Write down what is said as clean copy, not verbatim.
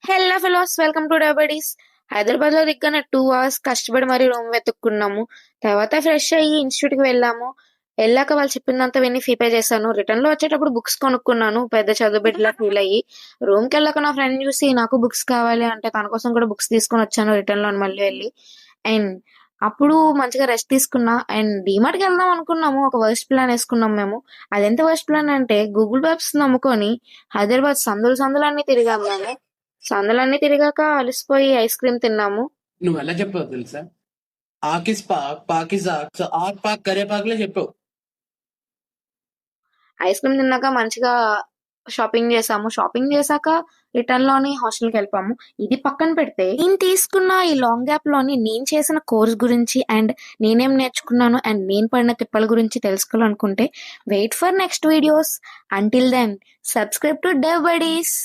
Hello fellows, welcome to డబడీస్. హైదరాబాద్ లో దిగ్గానే 2 hours కష్టపడి మరీ రూమ్ వెతుక్కున్నాము. తర్వాత ఫ్రెష్ అయ్యి ఇన్స్టిట్యూట్ కి వెళ్ళాము. వెళ్ళాక వాళ్ళు చెప్పిందంతా విని ఫీపే చేశాను. రిటర్న్ లో వచ్చేటప్పుడు బుక్స్ కొనుక్కున్నాను. పెద్ద చదువు బిడ్డలా ఫీల్ అయ్యి రూమ్ కి వెళ్ళాక నా ఫ్రెండ్ చూసి నాకు బుక్స్ కావాలి అంటే తన కోసం కూడా బుక్స్ తీసుకొని వచ్చాను రిటర్న్ లో మళ్ళీ వెళ్ళి. అండ్ అప్పుడు మంచిగా రెస్ట్ తీసుకున్నా. అండ్ డిమార్ట్ కి వెళ్దాం అనుకున్నాము. ఒక వర్స్ట్ ప్లాన్ వేసుకున్నాం మేము. అదెంత వర్స్ట్ ప్లాన్ అంటే గూగుల్ మ్యాప్స్ నమ్ముకొని హైదరాబాద్ సందులు సందులన్నీ తిరిగాము మేము. సందులన్నీ తిరిగాక అలసిపోయి ఐస్ క్రీమ్ తిన్నాము. నువ్వు ఎలా చెప్పావు తెలుసా? ఆకిస్ పాక్ పాకిజా సో ఆక్ పాక్ కరేపాకులే చెప్పావు. ఐస్ క్రీమ్ తిన్నాక మంచిగా షాపింగ్ చేసాము. షాపింగ్ చేశాక రిటర్న్ లోని హాస్టల్కి వెళ్ళిపోయాము. ఇది పక్కన పెడితే నేను తీసుకున్న ఈ లాంగ్ గ్యాప్ లోని నేను చేసిన కోర్స్ గురించి అండ్ నేనేం నేర్చుకున్నాను అండ్ నేను పడిన తిప్పల గురించి తెలుసుకోవాలనుకుంటే wait for next videos. Until then subscribe to Dev buddies.